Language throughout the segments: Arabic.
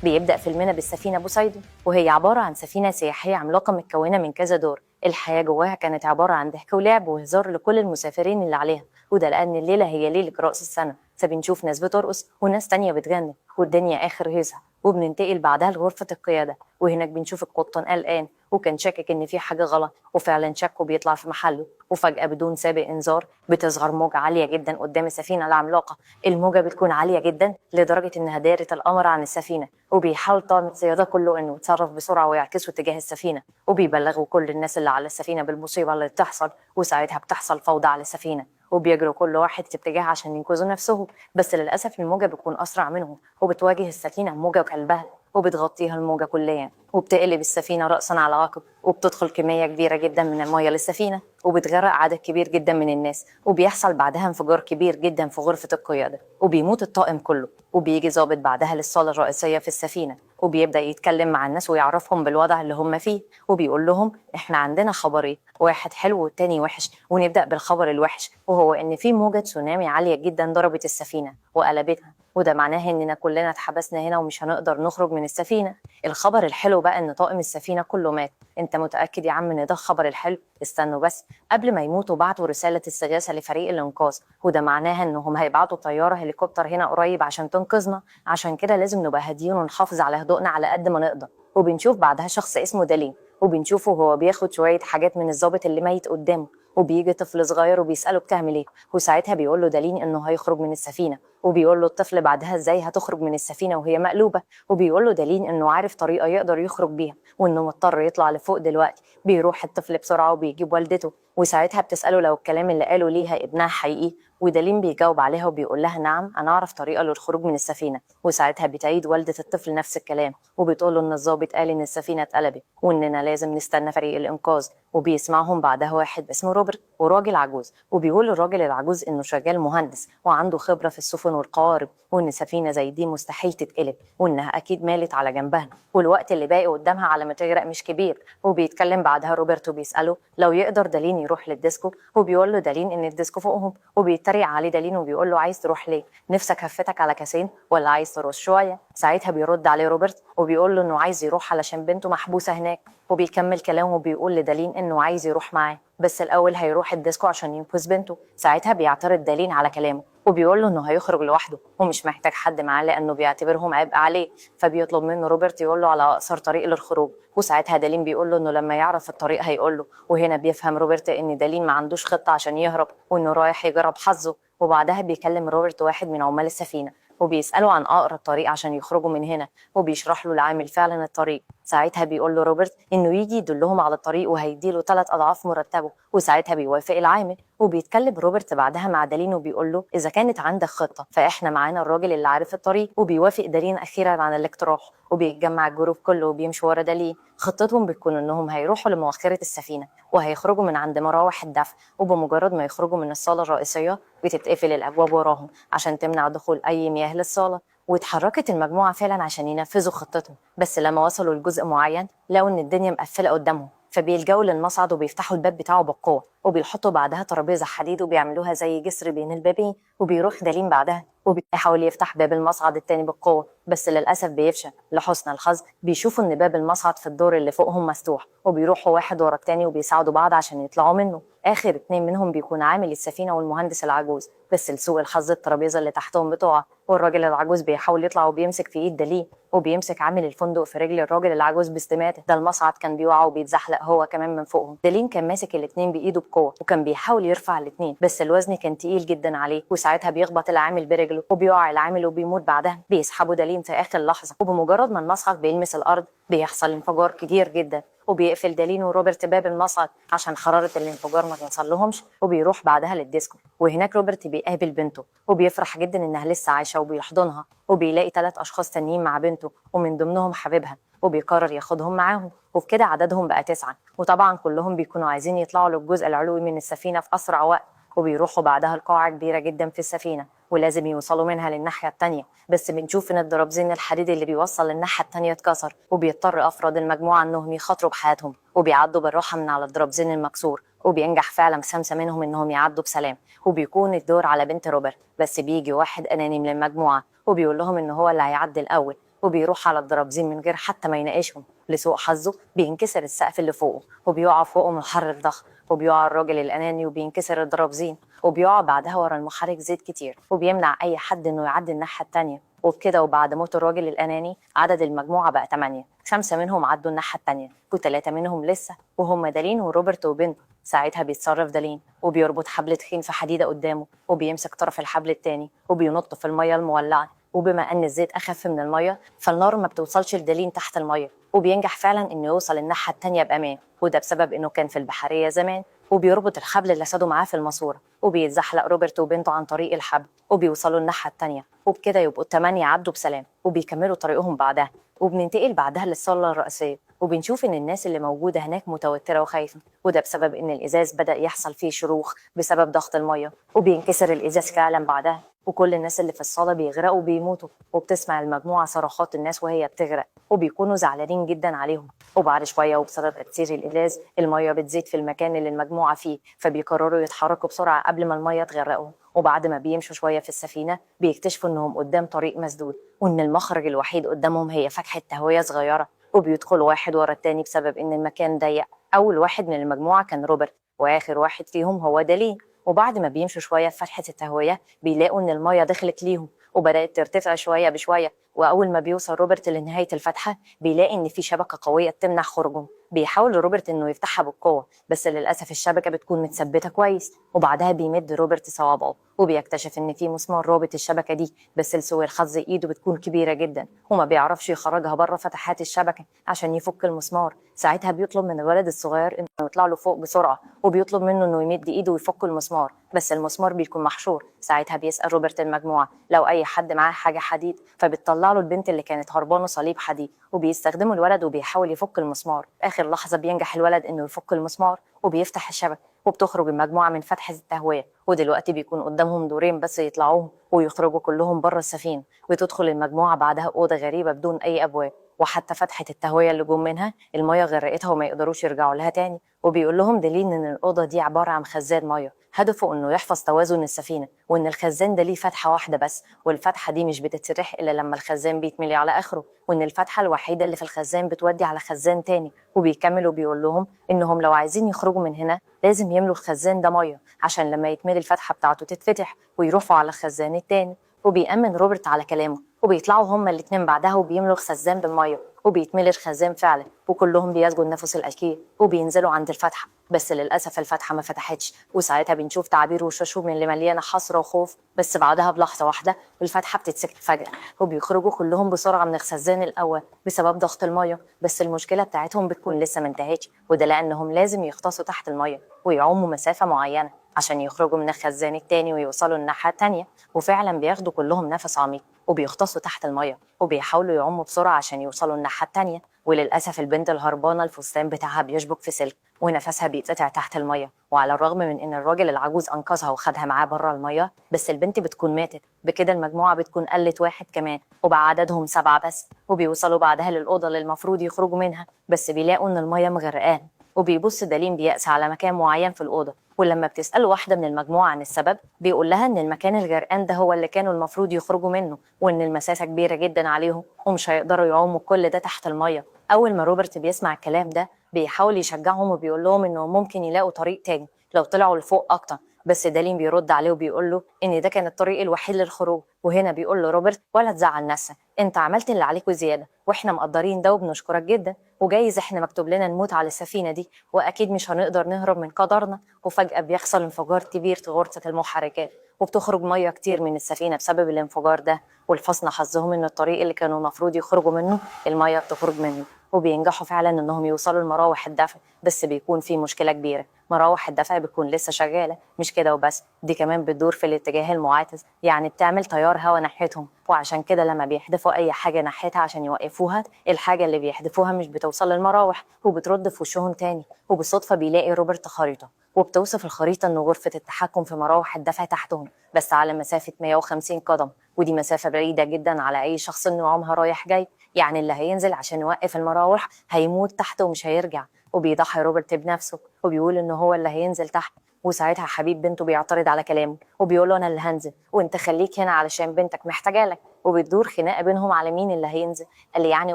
بيبدأ فيلمنا بالسفينة بوسايدون، وهي عبارة عن سفينة سياحية عملاقة متكونة من كذا دور. الحياة جواها كانت عبارة عن ضحك ولعب وهزار لكل المسافرين اللي عليها، وده لأن الليلة هي ليلة رأس السنة، فبنشوف ناس بترقص وناس تانية بتغني والدنيا آخر هيصة. وبننتقل بعدها لغرفة القيادة، وهناك بنشوف القبطان قلقان وكان شاكك إن في حاجة غلط، وفعلا شك وبيطلع في محله. وفجأة بدون سابق إنذار بتظهر موجة عالية جدا قدام السفينة العملاقة. الموجة بتكون عالية جدا لدرجة إنها دارت القمر عن السفينة، وبيحاول طاقم الصيادة كله إنه يتصرف بسرعة ويعكسوا اتجاه السفينة، وبيبلغوا كل الناس اللي على السفينة بالمصيبة اللي بتحصل. وساعتها بتحصل فوضى على السفينة، وبيجروا كل واحد في اتجاه عشان ينقذوا نفسهم. بس للأسف الموجة بتكون أسرع منهم، وبتواجه السفينة موجة وكلبها، وبتغطيها الموجة كليا، وبتقلب السفينة رأسا على عقب، وبتدخل كمية كبيرة جدا من المية للسفينة، وبتغرق عدد كبير جدا من الناس. وبيحصل بعدها انفجار كبير جدا في غرفة القيادة، وبيموت الطاقم كله. وبيجي ضابط بعدها للصالة الرئيسية في السفينة، وبيبدأ يتكلم مع الناس ويعرفهم بالوضع اللي هم فيه، وبيقول لهم احنا عندنا خبرين، واحد حلو والتاني وحش. ونبدأ بالخبر الوحش، وهو ان في موجة تسونامي عالية جدا ضربت السفينة وقلبتها، وده معناه اننا كلنا اتحبسنا هنا ومش هنقدر نخرج من السفينة. الخبر الحلو بقى ان طاقم السفينة كله مات. انت متأكد يا عم ان ده الخبر الحلو؟ استنوا بس، قبل ما يموتوا بعتوا رسالة استغاثة لفريق الإنقاذ، وده معناها انهم هيبعتوا طيارة هليكوبتر هنا قريب عشان تنقذنا. عشان كده لازم نبقى هاديين ونحافظ على هدوءنا على قد ما نقدر. وبنشوف بعدها شخص اسمه دالين، وبنشوفه وهو بياخد شوية حاجات من الضابط اللي ميت قدامه، وبيجي طفل صغير وبيسأله بتعمل ايه، وساعتها بيقول له دالين انه هيخرج من السفينة. وبيقول له الطفل بعدها ازاي هتخرج من السفينة وهي مقلوبة، وبيقول له دالين انه عارف طريقة يقدر يخرج بيها وانه مضطر يطلع لفوق دلوقتي. بيروح الطفل بسرعة وبيجيب والدته، وساعتها بتسأله لو الكلام اللي قاله ليها ابنها حقيقي، ودالين بيجاوب عليها وبيقول لها نعم انا اعرف طريقة للخروج من السفينة. وساعتها بتعيد والدة الطفل نفس الكلام، وبتقول له ان الضابط قال ان السفينة اتقلبت واننا لازم نستنى فريق الانقاذ. وبيسمعهم بعدها واحد اسمه روبرت وراجل عجوز، وبيقول للراجل العجوز انه شغال مهندس وعنده خبرة في السفن والقوارب، وان سفينة زي دي مستحيل تتقلب وانها اكيد مالت على جنبها، والوقت اللي باقي قدامها على ما تغرق مش كبير. وبيتكلم بعدها روبرت وبيسأله لو يقدر دالين يروح للديسكو، وبيقول له دالين ان الديسكو فوقهم، وبيتريق عليه دالين وبيقول له عايز تروح ليه؟ نفسك هفتك على كاسين ولا عايز ترقص شوية؟ ساعتها بيرد عليه روبرت وبيقول له انه عايز يروح علشان بنته محبوسة هناك. وبيكمل كلامه وبيقول لدالين انه عايز يروح معاه، بس الاول هيروح الديسكو عشان ينقذ بنته. ساعتها بيعترض دالين على كلامه وبيقول له انه هيخرج لوحده ومش محتاج حد معاه لانه بيعتبرهم عبء عليه. فبيطلب منه روبرت يقول له على اقصر طريق للخروج، وساعتها دالين بيقول له انه لما يعرف الطريق هيقول له. وهنا بيفهم روبرت ان دالين ما عندوش خطة عشان يهرب وانه رايح يجرب حظه. وبعدها بيكلم روبرت واحد من عمال السفينة وبيسأله عن أقرب طريق عشان يخرجوا من هنا، وبيشرح له العامل فعلا الطريق. ساعتها بيقول له روبرت إنه يجي يدلهم على الطريق وهيديله 3 أضعاف مرتبه، وساعتها بيوافق العامل. وبيتكلم روبرت بعدها مع دالين وبيقول له إذا كانت عندك خطة فإحنا معانا الراجل اللي عارف الطريق. وبيوافق دالين أخيرا عن الاقتراح، وبيتجمع الجروب كله وبيمشوا ورا دالين. خطتهم بتكون إنهم هيروحوا لمؤخرة السفينة وهيخرجوا من عند مراوح الدفع، وبمجرد ما يخرجوا من الصالة الرئيسية بتتقفل الأبواب وراهم عشان تمنع دخول أي مياه للصالة. واتحركت المجموعة فعلا عشان ينفذوا خطتهم، بس لما وصلوا لجزء معين لقوا إن الدنيا مقفلة قدامهم، فبيلجأوا للمصعد وبيفتحوا الباب بتاعه بقوة، وبيحطوا بعدها ترابيزة حديد وبيعملوها زي جسر بين البابين. وبيروح دالين بعدها وبيحاول يفتح باب المصعد التاني بالقوة، بس للأسف بيفشل. لحسن الحظ بيشوفوا إن باب المصعد في الدور اللي فوقهم مفتوح، وبيروحوا واحد ورا التاني وبيساعدوا بعض عشان يطلعوا منه. آخر 2 منهم بيكون عامل السفينة والمهندس العجوز، بس لسوء الحظ الترابيزة اللي تحتهم بتقع، والراجل العجوز بيحاول يطلع وبيمسك في ايد دالين، وبيمسك عامل الفندق في رجل الراجل العجوز باستماته. ده المصعد كان بيقع وبيتزحلق هو كمان من فوقهم. دالين كان ماسك الاتنين بايده بقوه وكان بيحاول يرفع الاتنين، بس الوزن كان تقيل جدا عليه، وساعتها بيخبط العامل برجله وبيقع العامل وبيموت. بعدها بيسحبوا دالين في اخر لحظه، وبمجرد ما المصعد بيلمس الارض بيحصل انفجار كبير جدا، وبيقفل دالين وروبرت باب المصعد عشان حرارة الانفجار ما توصلهمش. وبيروح بعدها للديسكو، وهناك روبرت بيقابل بنته وبيفرح جدا انها لسه عايشة وبيحضنها، وبيلاقي 3 اشخاص تانيين مع بنته ومن ضمنهم حبيبها، وبيقرر ياخدهم معاهم، وبكده عددهم بقى 9. وطبعا كلهم بيكونوا عايزين يطلعوا للجزء العلوي من السفينة في أسرع وقت. وبيروحوا بعدها لقاعة كبيرة جدا في السفينة ولازم يوصلوا منها للناحية التانية، بس بنشوف ان الدرابزين الحديد اللي بيوصل للناحية التانية اتكسر، وبيضطر افراد المجموعة انهم يخاطروا بحياتهم، وبيعدوا بالراحة من على الدرابزين المكسور، وبينجح فعلا 5 منهم انهم يعدوا بسلام. وبيكون الدور على بنت روبرت، بس بيجي واحد اناني من المجموعة وبيقول لهم ان هو اللي هيعدي الاول، وبيروح على الدرابزين من غير حتى ما يناقشهم. لسوء حظه بينكسر السقف اللي فوقه وبيقع فوقه محرك ضخم، وبيقع الراجل الأناني وبينكسر الدرابزين، وبيقع بعدها ورا المحرك زيت كتير وبيمنع أي حد إنه يعدي الناحية التانية. وبكده وبعد موت الراجل الأناني عدد المجموعة بقى 8، 5 منهم عدوا الناحية التانية و3 منهم لسه، وهم دالين وروبرت وبنته. ساعتها بيتصرف دالين وبيربط حبل تخين في حديدة قدامه وبيمسك طرف الحبل التاني وبينط في المية المولعة. وبما ان الزيت اخف من الميه فالنار ما بتوصلش لدالين تحت الميه، وبينجح فعلا انه يوصل الناحيه التانيه بامان، وده بسبب انه كان في البحريه زمان. وبيربط الحبل اللي ساده معاه في الماسوره وبيتزحلق روبرت وبنته عن طريق الحبل وبيوصلوا الناحيه التانيه، وبكده يبقوا ال8 عدوا بسلام وبيكملوا طريقهم بعدها. وبننتقل بعدها للصاله الرئيسيه وبنشوف ان الناس اللي موجوده هناك متوتره وخايفه، وده بسبب ان الازاز بدا يحصل فيه شروخ بسبب ضغط الميه، وبينكسر الازاز فعلا بعدها وكل الناس اللي في الصالة بيغرقوا وبيموتوا. وبتسمع المجموعة صرخات الناس وهي بتغرق وبيكونوا زعلانين جدا عليهم. وبعد شوية وبسبب تأثير الإزاز المية بتزيد في المكان اللي المجموعة فيه، فبيقرروا يتحركوا بسرعة قبل ما المية تغرقهم. وبعد ما بيمشوا شوية في السفينة بيكتشفوا إنهم قدام طريق مسدود، وإن المخرج الوحيد قدامهم هي فتحة تهوية صغيرة. وبيدخلوا واحد ورا التاني بسبب إن المكان ضيق. أول واحد من المجموعة كان روبرت، وآخر واحد فيهم هو دالين. وبعد ما بيمشوا شوية في فتحة التهوية بيلاقوا إن المية دخلت ليهم وبدأت ترتفع شوية بشوية. وأول ما بيوصل روبرت لنهاية الفتحة بيلاقي إن في شبكة قوية بتمنع خروجهم. بيحاول روبرت إنه يفتحها بالقوة بس للأسف الشبكة بتكون متثبتة كويس. وبعدها بيمد روبرت صوابعه وبيكتشف إن في مسمار رابط الشبكة دي، بس لسوء الحظ إيده بتكون كبيرة جدا وما بيعرفش يخرجها بره فتحات الشبكة عشان يفك المسمار. ساعتها بيطلب من الولد الصغير إنه يطلع له فوق بسرعة وبيطلب منه إنه يمد إيده ويفك المسمار، بس المسمار بيكون محشور. ساعتها بيسأل روبرت المجموعة لو أي حد معاه حاجة حديد، فبتطلع له البنت اللي كانت هربانه صليب حديد وبيستخدمه الولد وبيحاول يفك المسمار. آخر لحظة بينجح الولد إنه يفك المسمار وبيفتح الشبكة وبتخرج المجموعة من فتحة التهوية. ودلوقتي بيكون قدامهم دورين بس يطلعوهم ويخرجوا كلهم بره السفينة. وتدخل المجموعة بعدها أوضة غريبة بدون أي أبواب، وحتى فتحة التهوية اللي جم منها المية غرقتها وما يقدروش يرجعوا لها تاني. وبيقول لهم دليل إن الأوضة دي عبارة عن خزان مية هدفه إنه يحفظ توازن السفينة، وإن الخزان ده ليه فتحة واحدة بس، والفتحة دي مش بتتفتح إلا لما الخزان بيتملي على آخره، وإن الفتحة الوحيدة اللي في الخزان بتودي على خزان تاني. وبيكمل وبيقول لهم إنهم لو عايزين يخرجوا من هنا لازم يملوا الخزان ده مية عشان لما يتملي الفتحة بتاعته تتفتح ويروحوا على الخزان التاني. وبيأمن روبرت على كلامه وبيطلعوا هما الاتنين بعدها وبيملوا الخزان بالمية وبيتملي الخزان فعلا، وكلهم بيسجوا النفس الأكيد وبينزلوا عند الفتحة. بس للأسف الفتحة ما فتحتش، وساعتها بنشوف تعابير وشاشهم اللي مليانة حسرة وخوف. بس بعدها بلحظة واحدة الفتحة بتتسكت فجأة وبيخرجوا كلهم بسرعة من الخزان الأول بسبب ضغط المية. بس المشكلة بتاعتهم بتكون لسه ما انتهتش، وده لأنهم لازم يغطسوا تحت المية ويعوموا مسافة معينة عشان يخرجوا من الخزان التاني ويوصلوا الناحية التانية. وفعلا بياخدوا كلهم نفس عميق وبيغطسوا تحت المية وبيحاولوا يعوموا بسرعة عشان يوصلوا الناحية التانية. وللأسف البنت الهربانة الفستان بتاعها بيشبك في سلك ونفسها بيتقطع تحت المية، وعلى الرغم من إن الراجل العجوز أنقذها وخدها معاه بره المية بس البنت بتكون ماتت. بكده المجموعة بتكون قلت واحد كمان وبقى عددهم 7 بس. وبيوصلوا بعدها للأوضة اللي المفروض يخرجوا منها بس بيلاقوا إن المية مغرقاهم. وبيبص دالين بيأس على مكان معين في الأوضة، ولما بتسأل واحدة من المجموعة عن السبب بيقول لها إن المكان الغرقان ده هو اللي كانوا المفروض يخرجوا منه، وإن المسافة كبيرة جدا عليهم ومش هيقدروا يعوموا كل ده تحت المية. أول ما روبرت بيسمع الكلام ده بيحاول يشجعهم وبيقول لهم إنهم ممكن يلاقوا طريق تاني لو طلعوا لفوق أكتر، بس دالين بيرد عليه وبيقول له إن ده كان الطريق الوحيد للخروج. وهنا بيقول له روبرت ولا تزعل نفسك، أنت عملت اللي عليك وزيادة وإحنا مقدرين ده وبنشكرك جدا، وجايز إحنا مكتوب لنا نموت على السفينة دي وأكيد مش هنقدر نهرب من قدرنا. وفجأة بيحصل انفجار كبير في غرفة المحركات وبتخرج مية كتير من السفينة بسبب الانفجار ده، ولحسن حظهم إن الطريق اللي كانوا المفروض يخرجوا منه المية بتخرج منه. وبينجحوا فعلا إنهم يوصلوا لمراوح الدفع، بس بيكون في مشكلة كبيرة، مراوح الدفع بتكون لسه شغالة. مش كده وبس، دي كمان بتدور في الاتجاه المعاكس، يعني بتعمل تيار هوا ناحيتهم، وعشان كده لما بيحدفوا أي حاجة ناحيتها عشان يوقفوها الحاجة اللي بيحدفوها مش بتوصل للمراوح وبترد في وشهم تاني. وبالصدفة بيلاقي روبرت خريطة وبتوصف الخريطة إن غرفة التحكم في مراوح الدفع تحتهم بس على مسافة 150 قدم، ودي مسافة بعيدة جدا على أي شخص إنه يعومها رايح جاي، يعني اللي هينزل عشان يوقف المراوح هيموت تحت ومش هيرجع. وبيضحي روبرت بنفسه وبيقول إنه هو اللي هينزل تحت. وساعتها حبيب بنته بيعترض على كلامه وبيقول له أنا اللي هنزل وأنت خليك هنا علشان بنتك محتاجة لك. وبتدور خناقة بينهم على مين اللي هينزل، اللي يعني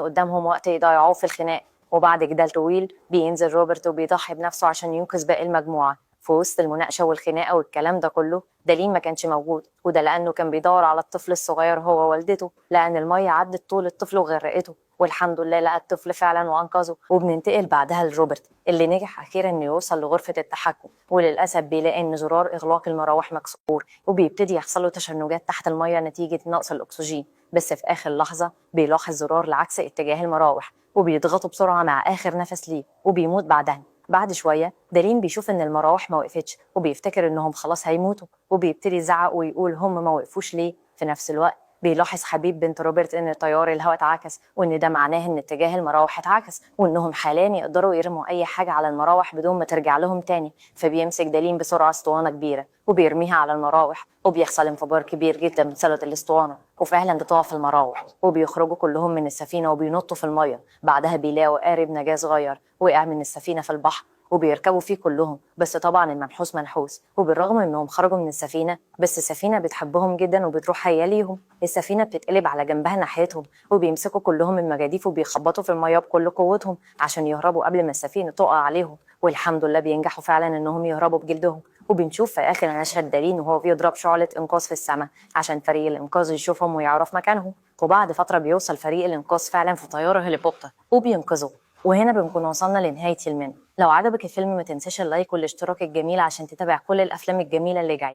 قدامهم وقت يضيعوه في الخناق. وبعد جدال طويل بينزل روبرت وبيضحي بنفسه عشان ينقذ باقي المجموعة. في وسط المناقشة والخناقة والكلام ده كله دالين ما كانش موجود، وده لأنه كان بيدور على الطفل الصغير هو ووالدته، لأن المية عدت طول الطفل وغرقته، والحمد لله لقى الطفل فعلا وأنقذه. وبننتقل بعدها لروبرت اللي نجح أخيرا إنه يوصل لغرفة التحكم، وللأسف بيلاقي إن زرار إغلاق المراوح مكسور، وبيبتدي يحصل له تشنجات تحت المية نتيجة نقص الأكسجين. بس في آخر لحظة بيلاحظ زرار لعكس اتجاه المراوح، وبيضغطه بسرعة مع آخر نفس ليه، وبيموت بعدها. بعد شوية دارين بيشوف إن المراوح ما وقفتش، وبيفتكر إنهم خلاص هيموتوا، وبيبتدي يزعق ويقول هم ما وقفوش ليه. في نفس الوقت بيلاحظ حبيب بنت روبرت إن تيار الهواء اتعكس، وإن ده معناه إن اتجاه المراوح اتعكس، وإنهم حاليا يقدروا يرموا أي حاجة على المراوح بدون ما ترجع لهم تاني. فبيمسك دالين بسرعة اسطوانة كبيرة وبيرميها على المراوح، وبيحصل انفجار كبير جدا بسبب الاسطوانة، وفعلا بتقع في المراوح، وبيخرجوا كلهم من السفينة وبينطوا في المية. بعدها بيلاقوا قارب نجاة صغير وقع من السفينة في البحر، وبيركبوا فيه كلهم، بس طبعا المنحوس منحوس. وبالرغم انهم خرجوا من السفينه، بس السفينه بتحبهم جدا وبتروح هيا ليهم. السفينه بتتقلب على جنبها ناحيتهم، وبيمسكوا كلهم المجاديف وبيخبطوا في الميه بكل قوتهم عشان يهربوا قبل ما السفينه تقع عليهم. والحمد لله بينجحوا فعلا انهم يهربوا بجلدهم. وبنشوف في اخر المشهد دارين وهو بيضرب شعله انقاذ في السماء عشان فريق الانقاذ يشوفهم ويعرف مكانهم. وبعد فتره بيوصل فريق الانقاذ فعلا في طياره هليكوبتر وبينقذوا. وهنا بنكون وصلنا لنهاية فيلمنا. لو عجبك الفيلم ما تنساش اللايك والاشتراك الجميل عشان تتابع كل الأفلام الجميلة اللي جاية.